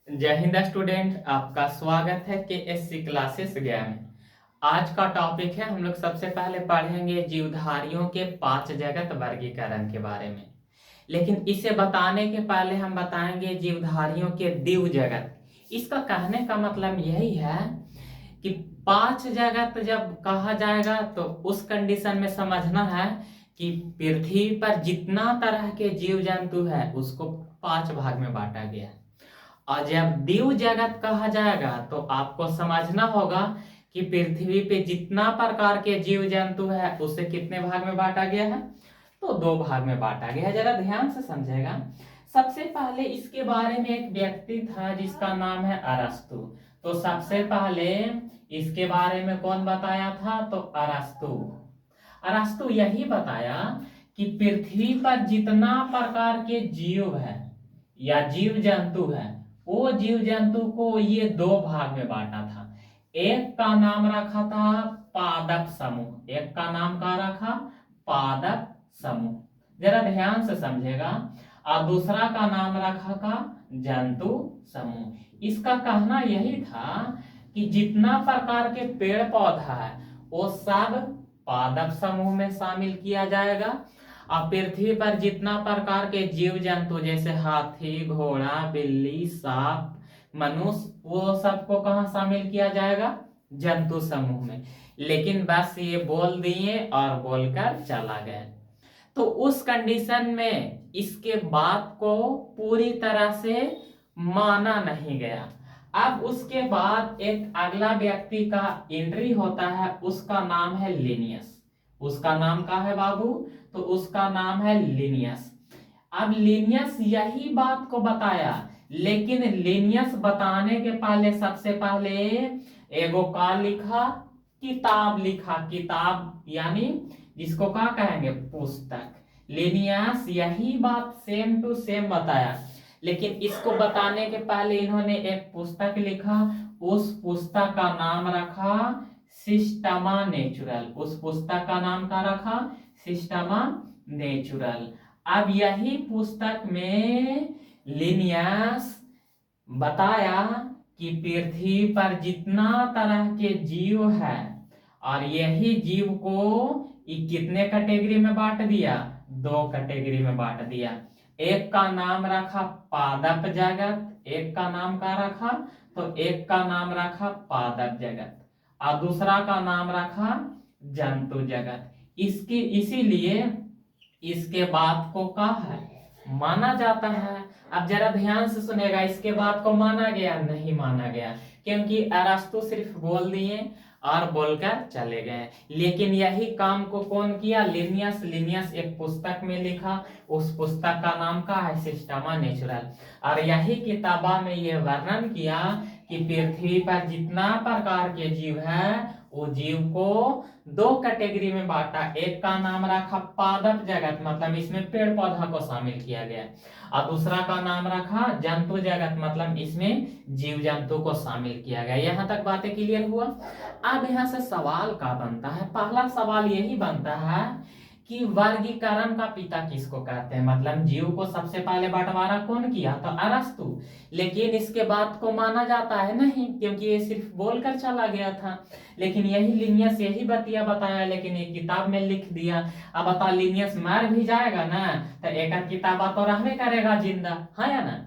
जय हिंद स्टूडेंट, आपका स्वागत है के एस सी क्लासेस गया में। आज का टॉपिक है, हम लोग सबसे पहले पढ़ेंगे जीवधारियों के 5 जगत वर्गीकरण के बारे में। लेकिन इसे बताने के पहले हम बताएंगे जीवधारियों के द्विव जगत। इसका कहने का मतलब यही है कि 5 जगत जब कहा जाएगा तो उस कंडीशन में समझना है कि पृथ्वी पर जितना तरह के जीव जंतु है उसको 5 भाग में बांटा गया है। और जब द्विव जगत कहा जाएगा तो आपको समझना होगा कि पृथ्वी पे जितना प्रकार के जीव जंतु है उसे कितने भाग में बांटा गया है, तो 2 भाग में बांटा गया है। जरा ध्यान से समझेगा। सबसे पहले इसके बारे में एक व्यक्ति था जिसका नाम है अरस्तु। तो सबसे पहले इसके बारे में कौन बताया था, तो अरस्तु। अरस्तु यही बताया कि पृथ्वी पर जितना प्रकार के जीव है या जीव जंतु है, वो जीव जंतु को ये 2 भाग में बांटा था। एक का नाम रखा था पादप समूह, एक का नाम का रखा पादप समूह। जरा ध्यान से समझेगा। और दूसरा का नाम रखा था जंतु समूह। इसका कहना यही था कि जितना प्रकार के पेड़ पौधा है वो सब पादप समूह में शामिल किया जाएगा। अब पृथ्वी पर जितना प्रकार के जीव जंतु जैसे हाथी, घोड़ा, बिल्ली, सांप, मनुष्य, वो सबको कहाँ शामिल किया जाएगा, जंतु समूह में। लेकिन बस ये बोल दिए और बोलकर चला गया। तो उस कंडीशन में इसके बात को पूरी तरह से माना नहीं गया। अब उसके बाद एक अगला व्यक्ति का एंट्री होता है, उसका नाम है लिनियस। उसका नाम क्या है बाबू, तो उसका नाम है लिनियस। अब लिनियस यही बात को बताया, लेकिन लिनियस बताने के पहले सबसे पहले एगो का लिखा, किताब लिखा। किताब यानी जिसको क्या कहेंगे, पुस्तक। लिनियस यही बात सेम टू सेम बताया, लेकिन इसको बताने के पहले इन्होंने एक पुस्तक लिखा। उस पुस्तक का नाम रखा सिस्टमा नेचुरल। उस पुस्तक का नाम क्या रखा, सिस्टमा नेचुरल। अब यही पुस्तक में लिनियस बताया कि पृथ्वी पर जितना तरह के जीव है, और यही जीव को कितने कैटेगरी में बांट दिया, 2 कैटेगरी में बांट दिया। एक का नाम रखा पादप जगत, एक का नाम का रखा, तो एक का नाम रखा पादप जगत और दूसरा का नाम रखा जंतु जगत। इसकी इसीलिए इसके बात को क्या है, माना जाता है। अब जरा ध्यान से सुनेगा, इसके बात को माना गया नहीं माना गया, क्योंकि अरस्तु सिर्फ बोल दिए और बोलकर चले गए। लेकिन यही काम को कौन किया, लिनियस। लिनियस एक पुस्तक में लिखा, उस पुस्तक का नाम का है सिस्टमा नेचुरल। और यही किताबा में यह वर्णन किया कि पृथ्वी पर जितना प्रकार के जीव है वो जीव को 2 कैटेगरी में बांटा। एक का नाम रखा पादप जगत, मतलब इसमें पेड़ पौधा को शामिल किया गया, और दूसरा का नाम रखा जंतु जगत, मतलब इसमें जीव जंतु को शामिल किया गया। यहाँ तक बातें क्लियर हुआ। अब यहाँ से सवाल का बनता है, पहला सवाल यही बनता है कि वर्गीकरण का पिता किसको कहते हैं, मतलब जीव को सबसे पहले बंटवारा कौन किया, तो अरस्तु। लेकिन इसके बात को माना जाता है नहीं, क्योंकि ये सिर्फ बोलकर चला गया था। लेकिन यही लिनियस यही बतिया बताया, लेकिन ये किताब में लिख दिया। अब बता, लिनियस मर भी जाएगा ना तो एक किताब तो रहने करेगा जिंदा, है या ना।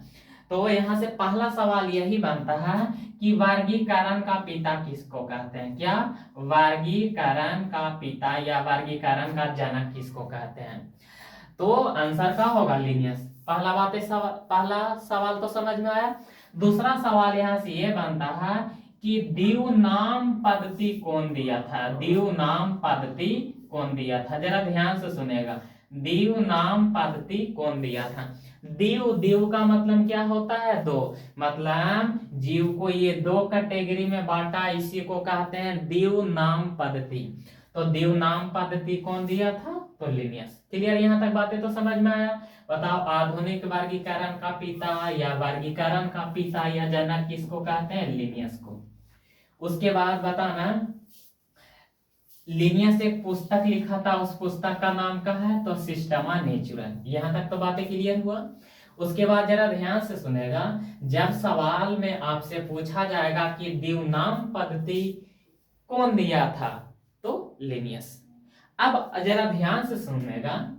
तो यहाँ से पहला सवाल यही बनता है कि वर्गीकरण का पिता किसको कहते हैं, क्या वर्गीकरण का पिता या वर्गीकरण का जनक किसको कहते हैं। तो आंसर क्या होगा, लिनियस। पहला सवाल तो समझ में आया। दूसरा सवाल यहाँ से ये बनता है कि द्विव नाम पद्धति कौन दिया था, द्विव नाम पद्धति कौन दिया था। जरा ध्यान से सुनेगा, द्विव नाम पद्धति कौन दिया था। द्विव, द्विव का मतलब क्या होता है, 2। मतलब जीव को ये 2 कैटेगरी में बांटा, इसी को कहते हैं द्विव नाम पद्धति। तो द्विव नाम पद्धति कौन दिया था, तो लिनियस। क्लियर, यहाँ तक बातें तो समझ में आया। बताओ, आधुनिक वर्गीकरण का पिता या वर्गीकरण का पिता या जनक किसको कहते हैं, लिनियस को। उसके बाद बताना, लिनियस एक पुस्तक लिखा था, उस पुस्तक का नाम क्या है, तो सिस्टमा नेचुरल। यहां तक तो बातें क्लियर हुआ। उसके बाद जरा ध्यान से सुनेगा, जब सवाल में आपसे पूछा जाएगा कि द्विनाम पद्धति कौन दिया था, तो लिनियस। अब जरा ध्यान से सुनेगा,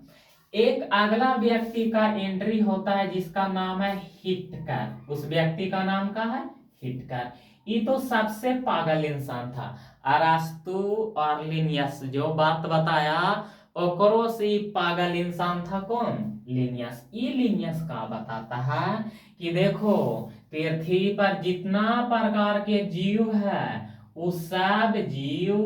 एक अगला व्यक्ति का एंट्री होता है जिसका नाम है हिटकर। उस व्यक्ति का नाम क्या है? हिटकर। ये तो सबसे पागल इंसान था। अरस्तु और लिनियस जो बात बताया ओकरो से पागल इंसान था कौन? लिनियस। ये लिनियस का बताता है कि देखो, पृथ्वी पर जितना प्रकार के जीव है उस सब जीव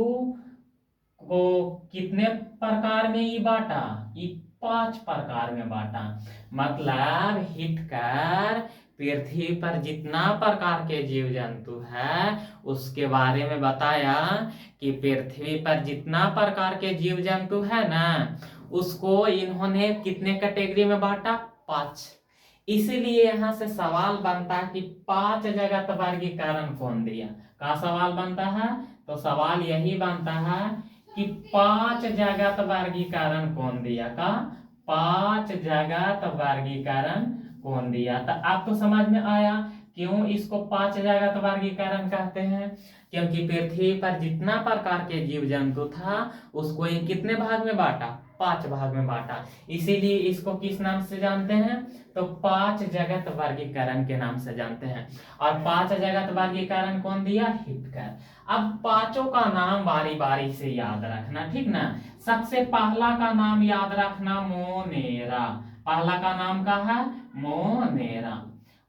को कितने प्रकार में ये बांटा? ये 5 प्रकार में बांटा। मतलब हिटकर पृथ्वी पर जितना प्रकार के जीव जंतु है उसके बारे में बताया कि पृथ्वी पर जितना प्रकार के जीव जंतु है ना, उसको इन्होंने कितने कैटेगरी में बांटा? 5। इसीलिए यहाँ से सवाल बनता है कि 5 जगत वर्गीकरण कौन दिया? का सवाल बनता है? तो सवाल यही बनता है कि 5 जगत वर्गीकरण कौन दिया? का 5 जगत वर्गीकरण कौन दिया? तो आप तो समझ में आया क्यों इसको 5 जगत वर्गीकरण कहते हैं। क्योंकि पृथ्वी पर जितना प्रकार के जीव जंतु था उसको ये कितने भाग में बांटा? 5 भाग में बांटा। इसीलिए इसको किस नाम से जानते हैं? तो 5 जगत वर्गीकरण के नाम से जानते हैं। और 5 जगत वर्गीकरण कौन दिया? हिटकर। अब 5 का नाम बारी बारी से याद रखना, ठीक ना। सबसे पहला का नाम याद रखना मोनेरा। पहला का नाम का है मोनेरा।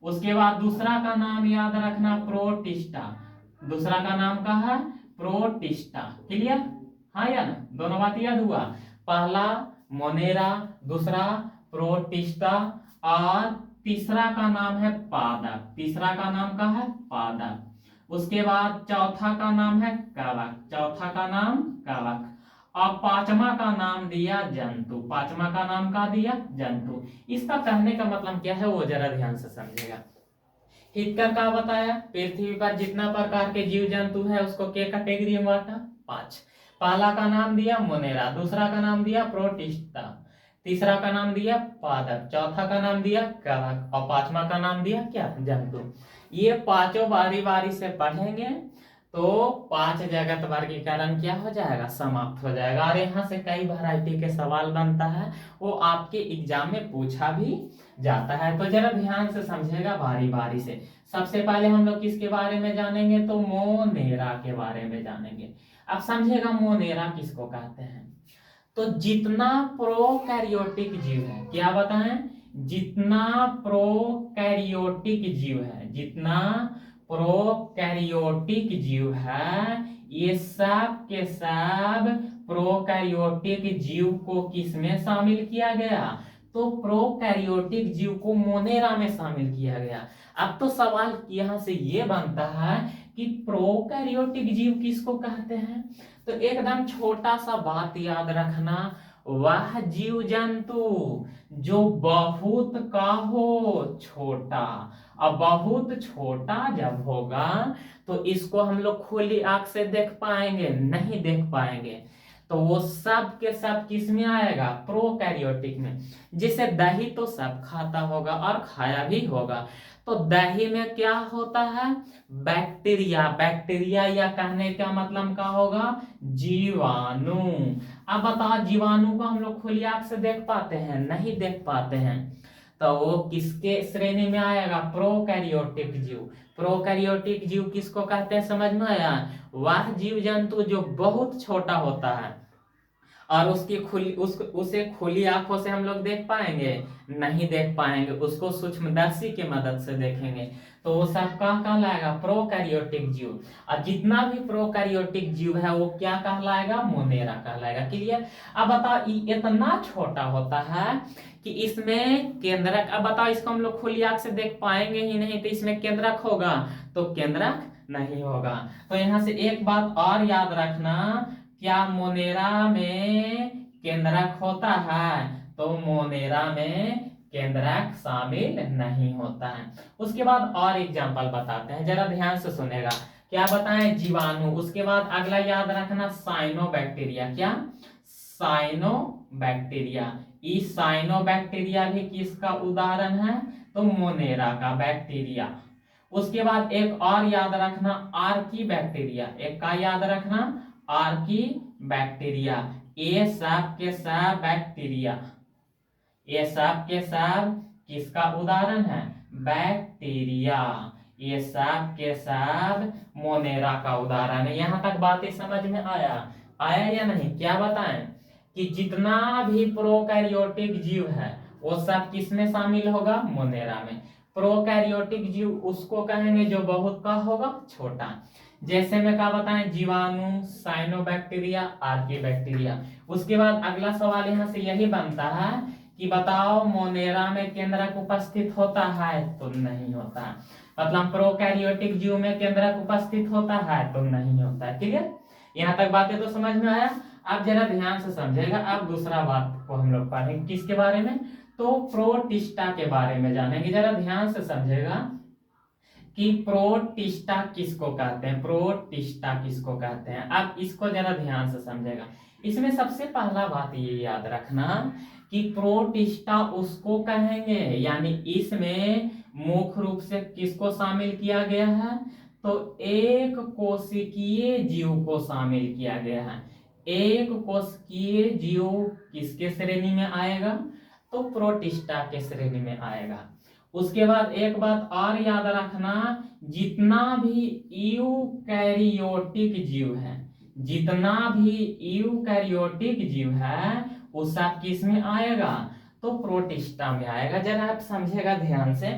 उसके बाद दूसरा का नाम याद रखना प्रोटिस्टा। दूसरा का नाम का है प्रोटिस्टा। क्लियर? हाँ या ना? दोनों बात याद हुआ। पहला मोनेरा, दूसरा प्रोटिस्टा और तीसरा का नाम है पादप। तीसरा का नाम का है पादप। उसके बाद चौथा का नाम है कवक। चौथा का नाम कवक। और 5वां का नाम दिया जंतु। 5वां का नाम का दिया? जंतु। इसका कहने का मतलब क्या है वो जरा ध्यान से समझेगा। हिटकर का बताया पृथ्वी पर जितना प्रकार के जीव जंतु है उसको के कैटेगरी में बांटा? 5। पहला का नाम दिया मोनेरा, दूसरा का नाम दिया प्रोटिस्टा, तीसरा का नाम दिया पादप, चौथा का नाम दिया कवक और 5वां का नाम दिया क्या? जंतु। ये पांचों बारी बारी से पढ़ेंगे तो 5 जगत वर्गीकरण क्या हो जाएगा? समाप्त हो जाएगा। और यहाँ से कई वैरायटी के सवाल बनता है, वो आपके एग्जाम में पूछा भी जाता है। तो जरा ध्यान से समझेगा बारी बारी से। सबसे पहले हम लोग किसके बारे में जानेंगे? तो मोनेरा के बारे में जानेंगे। अब समझेगा मोनेरा किसको कहते हैं। तो जितना प्रोकैरियोटिक जीव है, क्या बताएं? जितना प्रोकैरियोटिक जीव है, जितना प्रोकैरियोटिक जीव है, ये सब के सब प्रोकैरियोटिक जीव को किसमें शामिल किया गया? तो प्रोकैरियोटिक जीव को मोनेरा में शामिल किया गया। अब तो सवाल यहाँ से ये बनता है कि प्रोकैरियोटिक जीव किसको कहते हैं? तो एकदम छोटा सा बात याद रखना, वह जीव जंतु जो बहुत का हो छोटा। अब बहुत छोटा जब होगा तो इसको हम लोग खुली आंख से देख पाएंगे? नहीं देख पाएंगे। तो वो सब के सब किस में आएगा? प्रोकैरियोटिक में। जिसे दही तो सब खाता होगा और खाया भी होगा। तो दही में क्या होता है? बैक्टीरिया। बैक्टीरिया या कहने का मतलब क्या होगा? जीवाणु। अब बताओ जीवाणु को हम लोग खुली आंख से देख पाते हैं? नहीं देख पाते हैं। तो वो किसके श्रेणी में आएगा? प्रोकैरियोटिक जीव। प्रोकैरियोटिक जीव किसको कहते हैं? समझ में आया? वह जीव जंतु जो बहुत छोटा होता है और उसकी उसे खुली आंखों से हम लोग देख पाएंगे? नहीं देख पाएंगे। उसको सूक्ष्मदर्शी की मदद से देखेंगे। तो वो सब कहलाएगा? प्रोकैरियोटिक जीव। और जितना भी प्रोकैरियोटिक जीव है वो क्या कहलाएगा? मोनेरा कहलाएगा। क्लियर? अब बताओ इतना छोटा होता है कि इसमें केंद्रक। अब बताओ इसको हम लोग खुली आंख से देख पाएंगे ही नहीं, तो इसमें केंद्रक होगा? तो केंद्रक नहीं होगा। तो यहाँ से एक बात और याद रखना, क्या मोनेरा में केंद्रक होता है? तो मोनेरा में केंद्रक शामिल नहीं होता है। उसके बाद और एग्जांपल बताते हैं, जरा ध्यान से सुनेगा। क्या बताएं? जीवाणु। उसके बाद अगला याद रखना साइनोबैक्टीरिया। क्या? साइनोबैक्टीरिया। ई साइनोबैक्टीरिया भी किसका उदाहरण है? तो मोनेरा का बैक्टीरिया। उसके बाद एक और याद रखना, आर्की बैक्टीरिया। एक का याद रखना, आर्की बैक्टीरिया। ये सब के सब बैक्टीरिया, ये सब के सब किसका उदाहरण है? बैक्टीरिया। ये सब के सब मोनेरा का उदाहरण है। यहां तक बातें समझ में आया या नहीं? क्या बताएं कि जितना भी प्रोकैरियोटिक जीव है वो सब किसमें शामिल होगा? मोनेरा में। प्रोकैरियोटिक जीव उसको कहेंगे जो बहुत का होगा, छोटा। जैसे में क्या बताएं, जीवाणु, साइनोबैक्टीरिया, आर्कीबैक्टीरिया। उसके बाद अगला सवाल यहाँ से यही बनता है कि बताओ मोनेरा में केंद्रक उपस्थित होता है? तो नहीं होता। मतलब प्रोकैरियोटिक जीव में केंद्रक उपस्थित होता है? तो नहीं होता। क्लियर? यहाँ तक बातें तो समझ में आया। अब जरा ध्यान से समझेगा। अब दूसरा बात को हम लोग पढ़ेंगे, किसके बारे में? तो प्रोटिस्टा के बारे में जानेंगे। जरा ध्यान से समझेगा कि प्रोटिस्टा किसको कहते हैं, प्रोटिस्टा किसको कहते हैं। अब इसको जरा ध्यान से समझेगा। इसमें सबसे पहला बात ये याद रखना कि प्रोटिस्टा उसको कहेंगे, यानी इसमें मुख्य रूप से किसको शामिल किया गया है? तो एक कोशिकीय जीव को शामिल किया गया है। एक कोशिकीय जीव किसके श्रेणी में आएगा? तो प्रोटिस्टा के श्रेणी में आएगा। उसके बाद एक बात और याद रखना, जितना भी यूकैरियोटिक जीव है, जितना भी यूकैरियोटिक जीव है वो सब किस में आएगा? तो प्रोटिस्टा में आएगा। जरा आप समझेगा ध्यान से।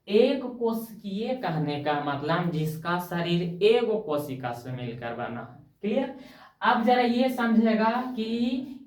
एक कोशिकीय कहने का मतलब जिसका शरीर एक कोशिका से मिलकर बना है। क्लियर? अब जरा ये समझेगा कि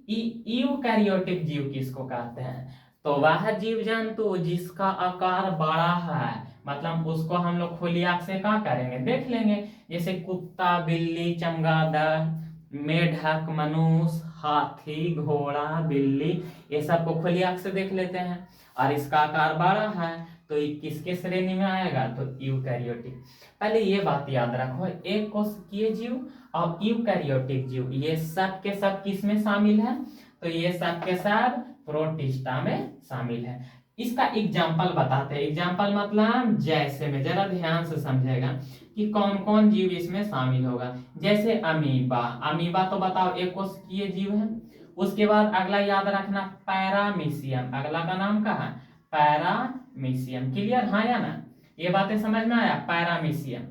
यूकैरियोटिक जीव किसको कहते हैं? तो वह जीव जंतु जिसका आकार बड़ा है, मतलब उसको हम लोग खुली आंख से क्या करेंगे? देख लेंगे। जैसे कुत्ता, बिल्ली, चमगादड़, मेढक, मनुष्य, हाथी, घोड़ा, बिल्ली, ये सब को खुली आंख से देख लेते हैं और इसका आकार बड़ा है, तो ये किसके श्रेणी में आएगा? तो यूकैरियोटिक। पहले ये बात याद रखो, एक कोशिकीय जीव और यूकैरियोटिक जीव ये सब के सब किस में शामिल है? तो ये सब के सब प्रोटिस्टा में शामिल है। इसका एग्जाम्पल बताते हैं। एग्जाम्पल मतलब जैसे में, जरा ध्यान से समझेगा कि कौन कौन जीव इसमें शामिल होगा। जैसे अमीबा। अमीबा तो बताओ एक कोशिकीय जीव है। उसके बाद अगला याद रखना पैरामीशियम। अगला का नाम क्या है? पैरामीशियम। क्लियर? हाँ या ना? ये बातें समझ में आया? पैरामीशियम।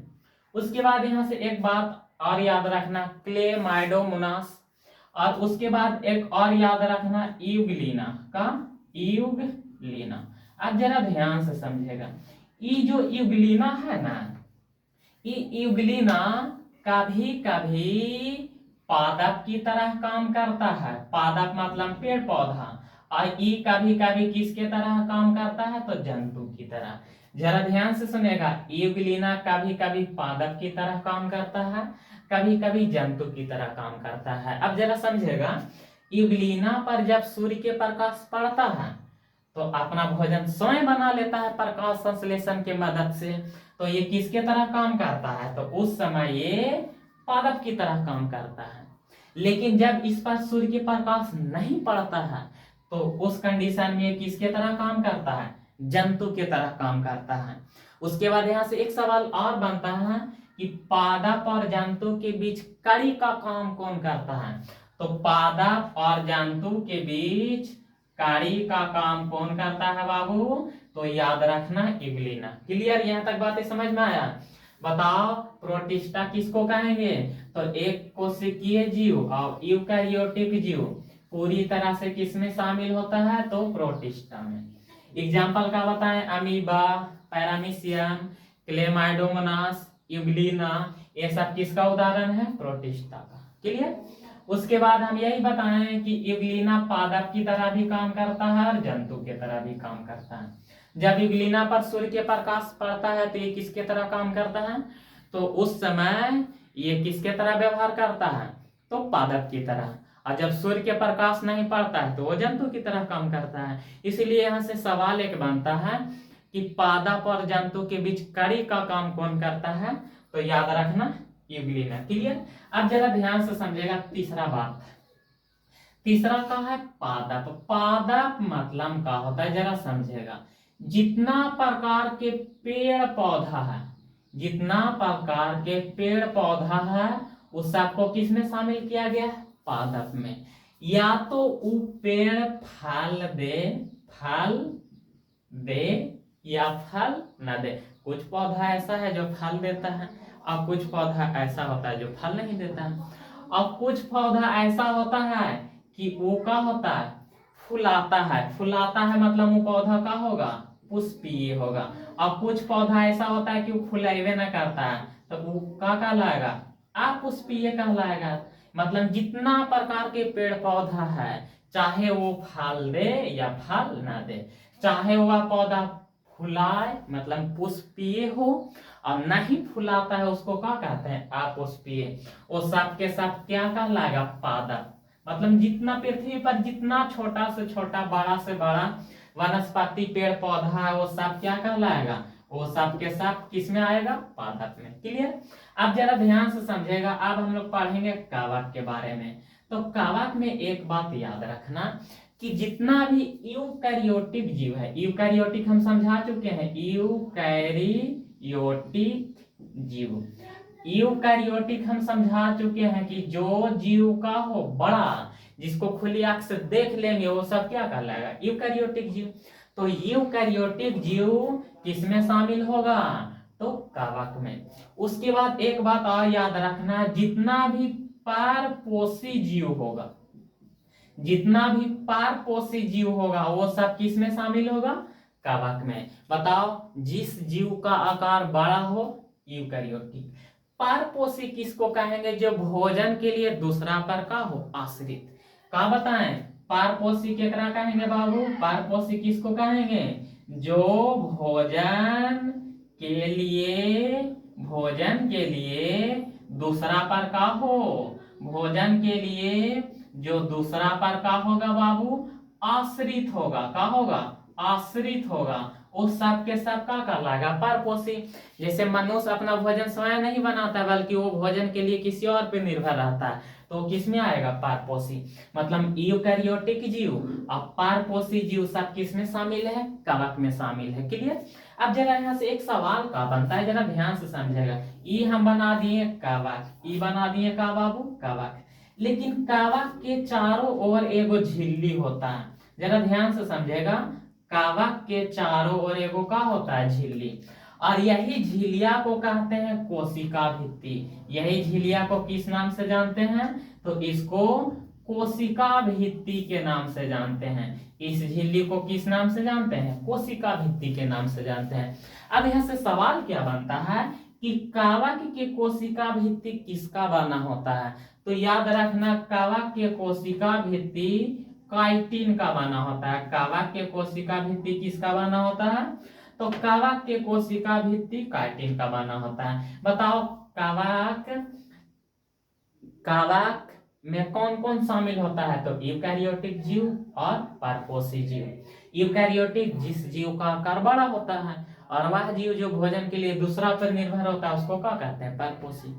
उसके बाद यहाँ से एक बात और याद रखना, क्लेमाइडोमोनास। और उसके बाद एक और याद रखना, यूग्लिना का, यूग्लिना। अब जरा ध्यान से समझेगा, ये जो यूग्लिना है ना, ये यूग्लिना कभी कभी पादप की तरह काम करता है। पादप मतलब पेड़ पौधा। और ये कभी कभी किसके तरह काम करता है? तो जंतु की तरह। जरा ध्यान से सुनेगा, यूग्लिना कभी कभी पादप की तरह काम करता है, कभी कभी जंतु की तरह काम करता है। अब जरा समझेगा, यूग्लिना पर जब सूर्य के प्रकाश पड़ता है तो अपना भोजन स्वयं बना लेता है प्रकाश संश्लेषण के मदद से। तो ये किसके तरह काम करता है? तो उस समय ये पादप की तरह काम करता है। लेकिन जब इस पर सूर्य के प्रकाश नहीं पड़ता है तो उस कंडीशन में किसके तरह काम करता है? जंतु के तरह काम करता है। उसके बाद यहाँ से एक सवाल और बनता है कि पादप और जंतु के बीच कड़ी का काम कौन करता है? तो पादप और जंतु के बीच कड़ी का काम कौन करता है बाबू? तो याद रखना, यूग्लिना। क्लियर? यहाँ तक बातें समझ में आया? बताओ प्रोटिस्टा किसको कहेंगे? तो एक कोशिकीय जीव और यूकैरियोटिक जीव पूरी तरह से किसमें शामिल होता है? तो प्रोटिस्टा में। एग्जाम्पल का बताएं, अमीबा, पैरामीशियम, क्लेमाइडोमोनास, यूग्लिना, ये सब किसका उदाहरण है? प्रोटिस्टा का। क्लियर? उसके बाद हम यही बताएं कि यूग्लिना पादप की तरह भी काम करता है और जंतु की तरह भी काम करता है। जब यूग्लिना पर सूर्य के प्रकाश पड़ता है तो ये किसके तरह काम करता है? तो उस समय ये किसके तरह व्यवहार करता है? तो पादप की तरह। और जब सूर्य के प्रकाश नहीं पड़ता है तो वो जंतु की तरह काम करता है। इसीलिए यहाँ से सवाल एक बनता है कि पादप और जंतु के बीच कड़ी का काम कौन करता है? तो याद रखना, यूग्लिना। क्लियर? अब जरा ध्यान से समझेगा तीसरा बात। तीसरा का है पादप। पादप मतलब का होता है, जरा समझेगा, जितना प्रकार के पेड़ पौधा है, जितना प्रकार के पेड़ पौधा है उस सबको किस में शामिल किया गया है? पादप में। या तो वो पेड़ फल दे या फल न दे। कुछ पौधा ऐसा है जो फल देता है और कुछ पौधा ऐसा होता है जो फल नहीं देता है, और कुछ पौधा ऐसा होता है कि वो का होता है, फुलाता है। फुलाता है मतलब वो पौधा का होगा, पुष्पीय होगा। और कुछ पौधा ऐसा होता है कि वो फुलाइवे न करता है, तो वो का कहलाएगा, अपुष्पीय कहलाएगा। मतलब जितना प्रकार के पेड़ पौधा है, चाहे वो फल दे या फल ना दे, चाहे वह पौधा फुलाए मतलब पुष्पीय हो, और नहीं फुलाता है उसको क्या कहते हैं? अपुष्पीय। वो सब के सब क्या कहलाएगा? पादप। मतलब जितना पृथ्वी पर जितना छोटा से छोटा बड़ा से बड़ा वनस्पति पेड़ पौधा है वो सब क्या कहलाएगा? वो सब के सब किस में आएगा? पादप में। क्लियर? अब जरा ध्यान से समझेगा। अब हम लोग पढ़ेंगे कवक के बारे में। तो कवक में एक बात याद रखना कि जितना भी यूकैरियोटिक जीव है, यूकैरियोटिक हम समझा चुके हैं, यूकैरियोटिक जीव, यूकैरियोटिक हम समझा चुके हैं कि जो जीव का हो बड़ा, जिसको खुली आंख से देख लेंगे वो सब क्या कहलाएगा? यूकैरियोटिक जीव। तो यूकैरियोटिक जीव किसमें शामिल होगा? तो कवक में। उसके बाद एक बात और याद रखना, जितना भी परपोषी जीव होगा, जितना भी परपोषी जीव होगा वो सब किस में शामिल होगा? कवक में। बताओ, जिस जीव का आकार बड़ा हो, यूकैरियोटिक। परपोषी किसको कहेंगे? जो भोजन के लिए दूसरा पर का हो, आश्रित। का बताएं? परपोषी केकरा कहेंगे बाबू? परपोषी किसको कहेंगे? जो भोजन के लिए दूसरा पर का हो, भोजन के लिए जो दूसरा पर का होगा बाबू, आश्रित होगा। का होगा? आश्रित होगा। उस सब के सब का कहलाएगा? परपोषी। जैसे मनुष्य अपना भोजन स्वयं नहीं बनाता बल्कि वो भोजन के लिए किसी और पे निर्भर रहता है, तो किस में आएगा? परपोषी। मतलब यूकैरियोटिक जीव और परपोषी जीव सब किस में शामिल है? कवक में शामिल है। क्लियर? अब जरा यहाँ से एक सवाल का बनता है, जरा ध्यान से समझेगा। ई हम बना दिए कवक, ई बना दिए का बाबू? कवक। लेकिन कवक के चारों ओर एगो झिल्ली होता है। जरा ध्यान से समझेगा, कवक के चारों ओर एगो का होता है? झिल्ली। और यही झिलिया को कहते हैं कोशिका भित्ति। यही झिलिया को किस नाम से जानते हैं? तो इसको कोशिका भित्ति के नाम से जानते हैं। इस झिल्ली को किस नाम से जानते हैं? कोशिका भित्ति के नाम से जानते हैं। अब यहाँ से सवाल क्या बनता है कि कवक के कोशिका भित्ति किसका बना होता है? तो याद रखना, कवक के कोशिका भित्ति काइटिन का बना होता है। कवक के कोशिका भित्ति किसका बना होता है? तो कवक के कोशिका भित्ति काइटिन का बना होता है। बताओ, कवक में कौन कौन शामिल होता है? तो यूकैरियोटिक जीव और परपोषी जीव। यूकैरियोटिक जिस जीव का आकार बड़ा होता है, और वह जीव जो भोजन के लिए दूसरा पर निर्भर होता है उसको क्या कहते हैं? परपोषी।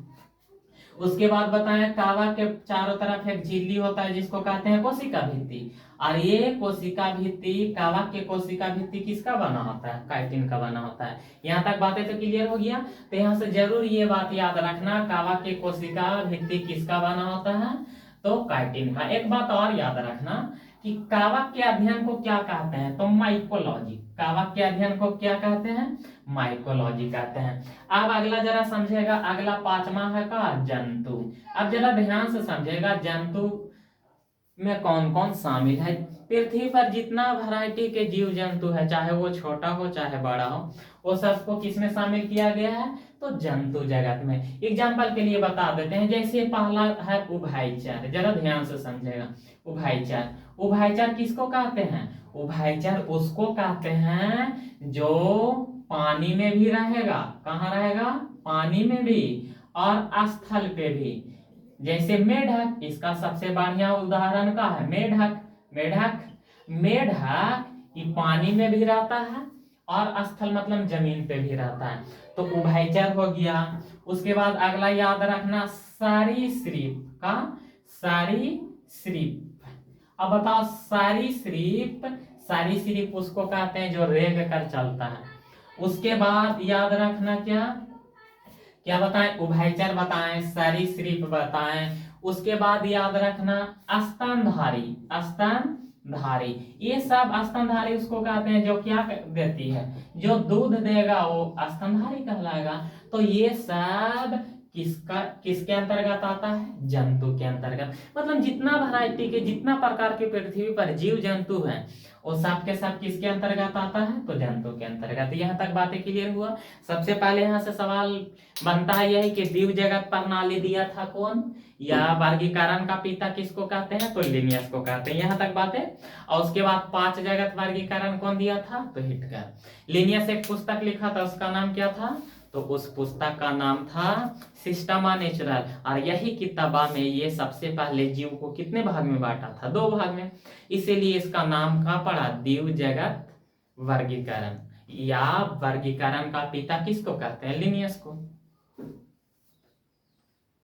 उसके बाद बताएं, कवक के चारों तरफ एक झिल्ली होता है जिसको कहते हैं कोशिका भित्ति। और ये कोशिका भित्ति, कवक के कोशिका भित्ति किसका बना होता है? काइटिन का बना होता है। यहाँ तक बातें तो क्लियर हो गया। तो यहाँ से जरूर ये बात याद रखना, कवक के कोशिका भित्ति किसका बना होता है? तो काइटिन का। एक बात और याद रखना कि कवक के अध्ययन को क्या कहते हैं? तो माइकोलॉजी। कवक के अध्ययन को क्या कहते हैं? माइकोलॉजी कहते हैं। अब अगला जरा समझेगा, अगला पांचवा है का? जंतु। अब जरा ध्यान से समझेगा, जंतु में कौन कौन शामिल है? पृथ्वी पर जितना वैरायटी के जीव जंतु है, चाहे वो छोटा हो चाहे बड़ा हो, वो सबको किसमें शामिल किया गया है? तो जंतु जगत में। एग्जाम्पल के लिए बता देते हैं, जैसे पहला है उभयचर। जरा ध्यान से समझेगा, उभयचर। उभयचर किसको कहते हैं? उभयचर उसको कहते हैं जो पानी में भी रहेगा। कहाँ रहेगा? पानी में भी और स्थल पे भी। जैसे मेढक, इसका सबसे बढ़िया उदाहरण का है मेढक। मेढक ये पानी में भी रहता है और स्थल मतलब जमीन पे भी रहता है, तो उभयचर हो गया। उसके बाद अगला याद रखना, सरीसृप का। सरीसृप अब बताओ सरीसृप उसको कहते हैं जो रेंग कर चलता है। उसके बाद याद रखना क्या क्या बताएं, उभयचर बताएं, सरीसृप बताएं। उसके बाद याद रखना स्तनधारी। ये सब स्तनधारी उसको कहते हैं जो क्या देती है, जो दूध देगा वो स्तनधारी कहलाएगा। तो ये सब किसके अंतर्गत आता है, जंतु के अंतर्गत। मतलब जितना वैरायटी के, जितना प्रकार के पृथ्वी पर जीव जंतु हैं वो सब के सब किसके अंतर्गत आता है, तो जंतु के अंतर्गत। यहाँ तक बातें क्लियर हुआ। सबसे पहले यहाँ से सवाल बनता है यही कि जीव जगत प्रणाली दिया था कौन, या वर्गीकरण का पिता किसको कहते हैं, तो लिनियस को कहते हैं। यहाँ तक बातें। और उसके बाद 5 जगत वर्गीकरण कौन दिया था, तो हिटकर। लिनियस एक पुस्तक लिखा था, उसका नाम क्या था, तो उस पुस्तक का नाम था सिस्टमा नेचुरल। और यही किताबा में ये सबसे पहले जीव को कितने भाग में बांटा था, 2 भाग में। इसीलिए इसका नाम का पड़ा जीव जगत वर्गीकरण, या वर्गीकरण का पिता किसको कहते हैं, लिनियस को।